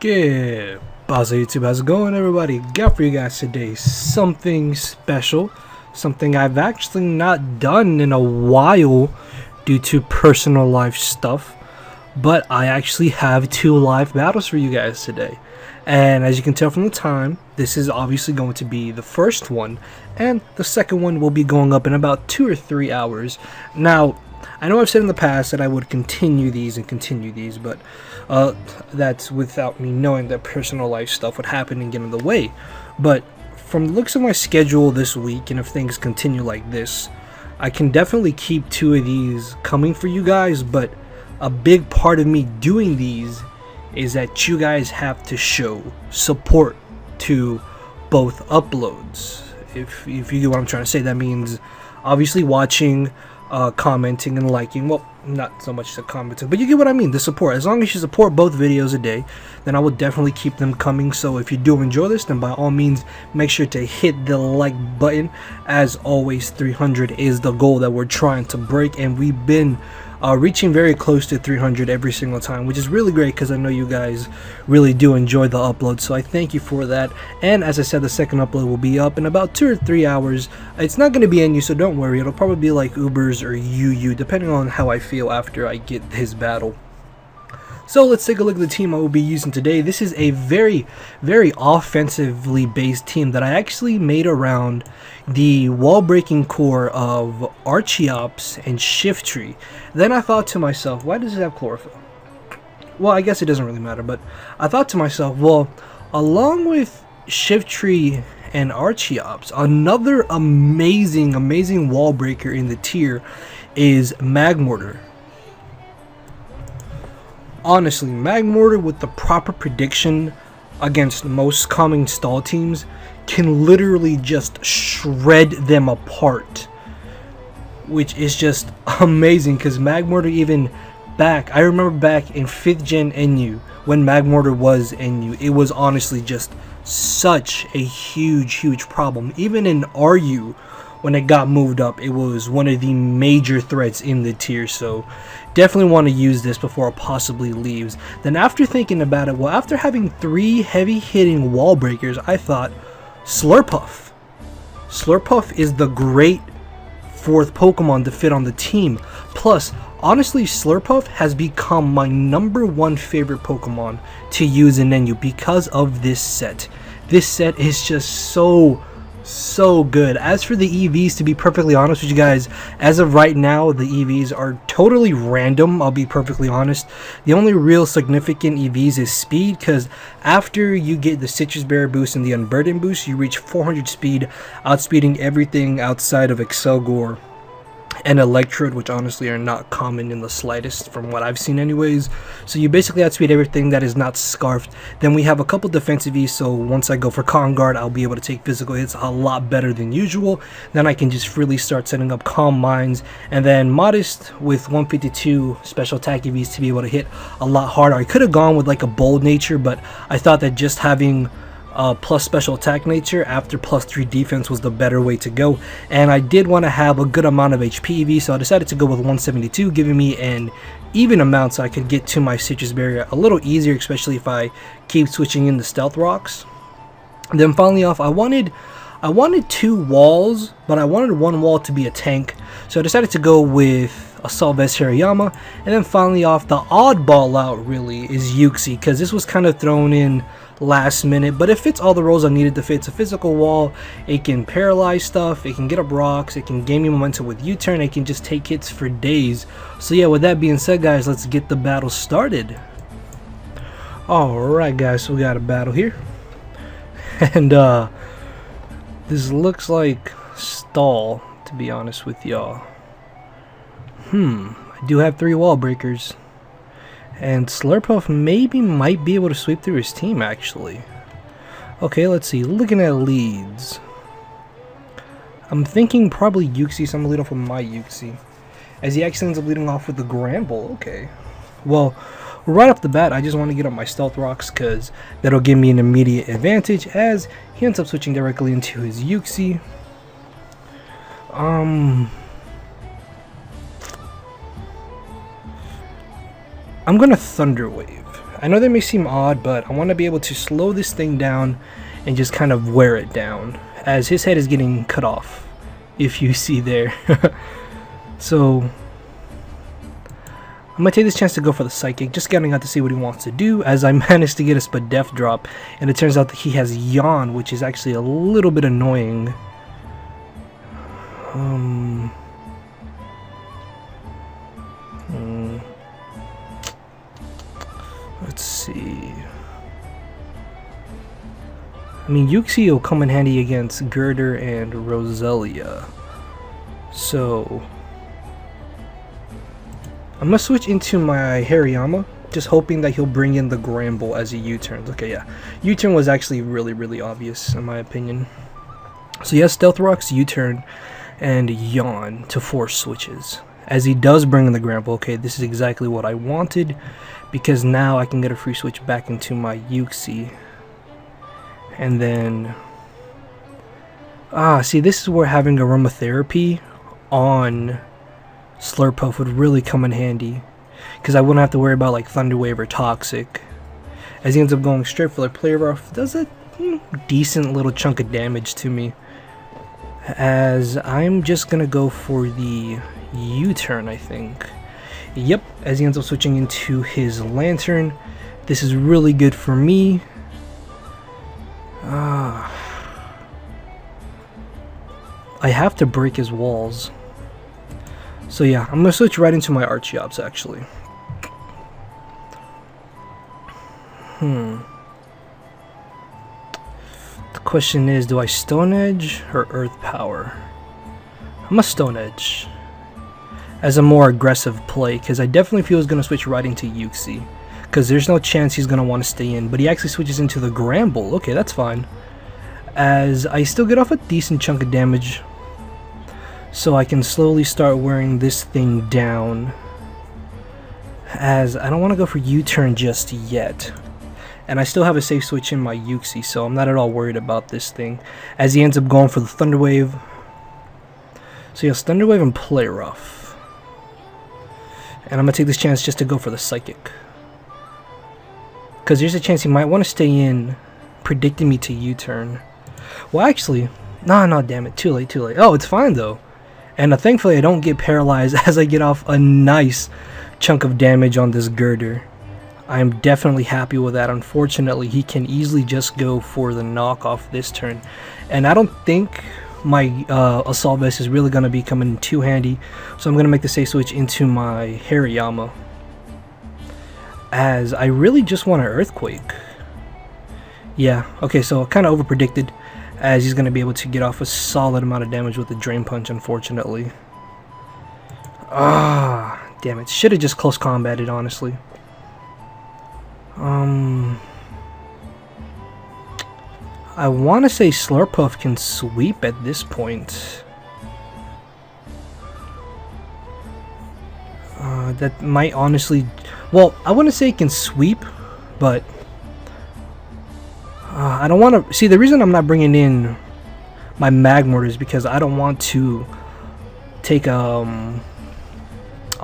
Good. Boss of YouTube, how's it going, everybody? Got for you guys today something special, something I've actually not done in a while due to personal life stuff, but I actually have 2 live battles for you guys today. And as you can tell from the time, this is obviously going to be the first one, and the second one will be going up in about 2 or 3 hours. Now, I know I've said in the past that I would continue these, but that's without me knowing that personal life stuff would happen and get in the way. But from the looks of my schedule this week, and if things continue like this, I can definitely keep 2 of these coming for you guys, but a big part of me doing these is that you guys have to show support to both uploads. If you get what I'm trying to say, that means obviously watching, commenting and liking. Well, not so much the commenting, but you get what I mean, the support. As long as you support both videos a day, then I will definitely keep them coming. So if you do enjoy this, then by all means make sure to hit the like button. As always, 300 is the goal that we're trying to break, and we've been reaching very close to 300 every single time, which is really great because I know you guys really do enjoy the upload, so I thank you for that. And as I said, the second upload will be up in about 2 or 3 hours. It's not going to be NU, so don't worry. It'll probably be like Ubers or UU, depending on how I feel after I get his battle. So let's take a look at the team I will be using today. This is a very offensively based team that I actually made around the wall breaking core of Archeops and Shiftry. Then I thought to myself, why does it have chlorophyll? Well, I guess it doesn't really matter, but I thought to myself, well, along with Shiftry and Archeops, another amazing wall breaker in the tier is Magmortar. Honestly, Magmortar with the proper prediction against most common stall teams can literally just shred them apart, which is just amazing because Magmortar even I remember back in 5th gen NU when Magmortar was NU, it was honestly just such a huge problem. Even in RU, when it got moved up, it was one of the major threats in the tier, so definitely want to use this before it possibly leaves. Then after thinking about it, well, after having 3 heavy hitting wall breakers, I thought Slurpuff. Slurpuff is the great 4th Pokemon to fit on the team. Plus, honestly, Slurpuff has become my #1 favorite Pokemon to use in NU because of this set. This set is just so good. As for the EVs, to be perfectly honest with you guys, as of right now, the EVs are totally random. I'll be perfectly honest. The only real significant EVs is speed, because after you get the Citrus Berry boost and the Unburden boost, you reach 400 speed, outspeeding everything outside of Excelgor and Electrode, which honestly are not common in the slightest from what I've seen anyways. So you basically outspeed everything that is not Scarfed. Then we have a couple defensive E's, so once I go for Calm Guard, I'll be able to take physical hits a lot better than usual. Then I can just freely start setting up Calm Minds, and then Modest with 152 special attack EVs to be able to hit a lot harder. I could have gone with like a Bold Nature, but I thought that just having plus special attack nature after +3 defense was the better way to go, and I did want to have a good amount of HP EV, so I decided to go with 172, giving me an even amount so I could get to my Citrus Berry a little easier, especially if I keep switching in the Stealth Rocks. And then finally off, I wanted 2 walls, but I wanted 1 wall to be a tank, so I decided to go with Assault Vest Hariyama. And then finally off, the oddball out really is Uxie, because this was kind of thrown in last minute, but it fits all the roles I needed to fit. It's a physical wall, it can paralyze stuff, it can get up rocks, it can gain me momentum with U-turn, it can just take hits for days. So yeah, with that being said, guys, let's get the battle started. Alright guys, so we got a battle here, and this looks like stall, to be honest with y'all. I do have 3 wall breakers, and Slurpuff might be able to sweep through his team, actually. Okay, let's see. Looking at leads, I'm thinking probably Uxie, so I'm going to lead off with my Uxie, as he actually ends up leading off with the Gramble. Okay. Well, right off the bat, I just want to get up my Stealth Rocks, because that'll give me an immediate advantage, as he ends up switching directly into his Uxie. I'm gonna Thunder Wave, I know they may seem odd, but I want to be able to slow this thing down and just kind of wear it down, as his head is getting cut off, if you see there. So I'm gonna take this chance to go for the psychic, just getting out to see what he wants to do, as I managed to get a Spadef drop, and it turns out that he has Yawn, which is actually a little bit annoying. Let's see. I mean, Yuxi will come in handy against Girder and Roselia. So I'm gonna switch into my Hariyama, just hoping that he'll bring in the Gramble as he U-turns. Okay, yeah. U-turn was actually really obvious in my opinion. So he has Stealth Rocks, U-turn, and Yawn to force switches. As he does bring in the Gramble, okay, this is exactly what I wanted, because now I can get a free switch back into my Yuxi. And then see, this is where having aromatherapy on Slurpuff would really come in handy, because I wouldn't have to worry about like Thunder Wave or Toxic. As he ends up going straight for the Play Rough, does a decent little chunk of damage to me. As I'm just gonna go for the U-turn, I think. Yep, as he ends up switching into his Lantern. This is really good for me. I have to break his walls. So yeah, I'm gonna switch right into my Archeops actually. The question is, do I Stone Edge or Earth Power? I'm a Stone Edge as a more aggressive play, because I definitely feel he's gonna switch right into Yuxi, because there's no chance he's gonna want to stay in, but he actually switches into the Gramble. Okay, that's fine, as I still get off a decent chunk of damage, so I can slowly start wearing this thing down, as I don't want to go for U-turn just yet, and I still have a safe switch in my Yuxi, so I'm not at all worried about this thing, as he ends up going for the Thunder Wave. So he has Thunder Wave and Play Rough, and I'm gonna take this chance just to go for the Psychic, because there's a chance he might want to stay in, predicting me to U-turn. Well, actually, no, damn it, too late. Oh, it's fine though, and thankfully I don't get paralyzed as I get off a nice chunk of damage on this Girder. I am definitely happy with that. Unfortunately, he can easily just go for the knockoff this turn, and I don't think my Assault Vest is really going to be coming too handy, so I'm going to make the safe switch into my Hariyama, as I really just want an Earthquake. Yeah, okay, so kind of over predicted, as he's going to be able to get off a solid amount of damage with the Drain Punch, unfortunately. Damn it, should have just close combated, honestly. I want to say Slurpuff can sweep at this point. That might honestly... Well, I wouldn't say it can sweep, but... I don't want to... See, the reason I'm not bringing in my Magmort is because I don't want to take a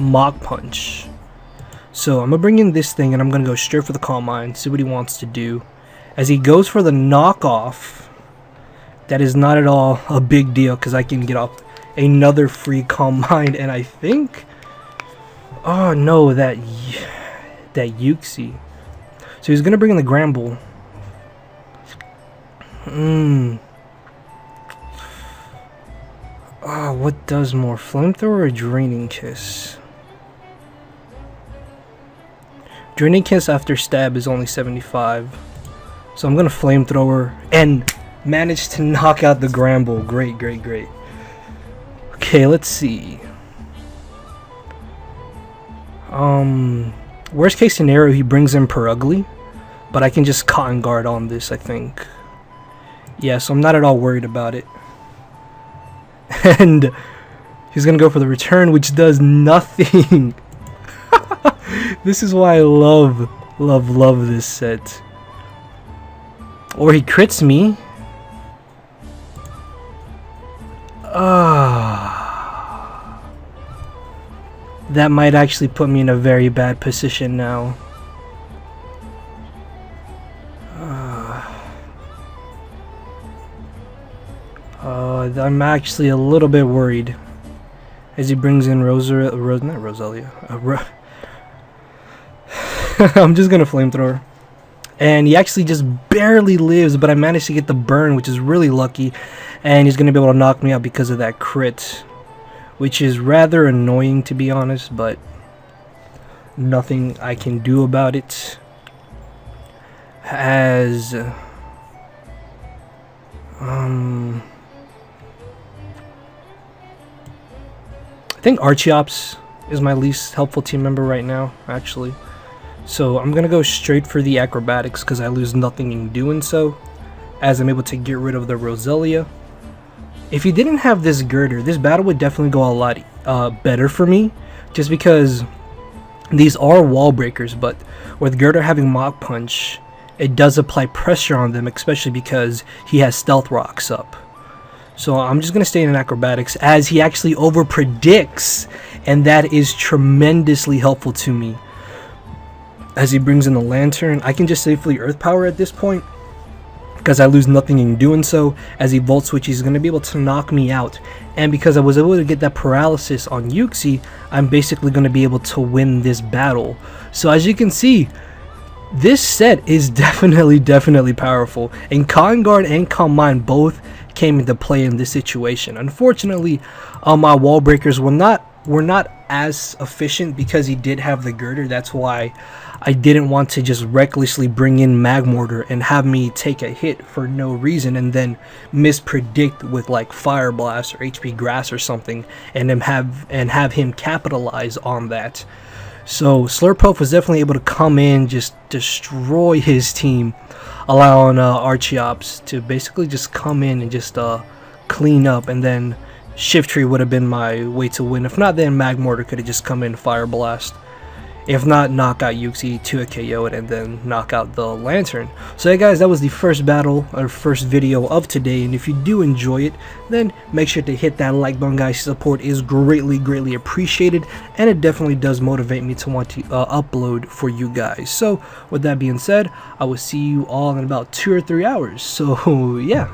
Mach Punch. So I'm going to bring in this thing, and I'm going to go straight for the Calm Mind, see what he wants to do. As he goes for the knockoff, that is not at all a big deal, because I can get off another free Calm Mind, and I think... Oh no, that Yuxi. So he's going to bring in the Gramble. Oh, what does more? Flamethrower or Draining Kiss? Draining Kiss after stab is only 75. So I'm gonna Flamethrower and manage to knock out the Gramble. Great. Okay, let's see. Worst case scenario, he brings in Perugly, but I can just Cotton Guard on this, I think. Yeah, so I'm not at all worried about it. And he's gonna go for the return, which does nothing. This is why I love this set. Or he crits me. That might actually put me in a very bad position now. I'm actually a little bit worried as he brings in not Rosalia. I'm just gonna flamethrower. And he actually just barely lives, but I managed to get the burn, which is really lucky. And he's gonna be able to knock me out because of that crit, which is rather annoying, to be honest, but nothing I can do about it. As I think Archeops is my least helpful team member right now, actually. So I'm gonna go straight for the acrobatics because I lose nothing in doing so, as I'm able to get rid of the Rosalia. If he didn't have this girder, this battle would definitely go a lot better for me, just because these are wall breakers, but with girder having Mach Punch, it does apply pressure on them, especially because he has stealth rocks up. So I'm just going to stay in acrobatics as he actually over predicts, and that is tremendously helpful to me. As he brings in the lantern, I can just safely earth power at this point because I lose nothing in doing so. As he volt switch, he's going to be able to knock me out, and because I was able to get that paralysis on Yuxi, I'm basically going to be able to win this battle. So as you can see, this set is definitely powerful, and Con Guard and Calm Mind both came into play in this situation. Unfortunately, my wall breakers were not as efficient because he did have the girder. That's why I didn't want to just recklessly bring in Mag Mortar and have me take a hit for no reason and then mispredict with like Fire Blast or HP Grass or something, and then have him capitalize on that. So Slurpuff was definitely able to come in, just destroy his team, allowing Archeops to basically just come in and just clean up, and then Shift Tree would have been my way to win. If not, then Mag Mortar could have just come in, Fire Blast. If not, knock out Yuxi to a KO it, and then knock out the Lantern. So yeah guys, that was the first battle, or first video of today, and if you do enjoy it, then make sure to hit that like button guys. Support is greatly appreciated, and it definitely does motivate me to want to upload for you guys. So with that being said, I will see you all in about 2 or 3 hours. So yeah.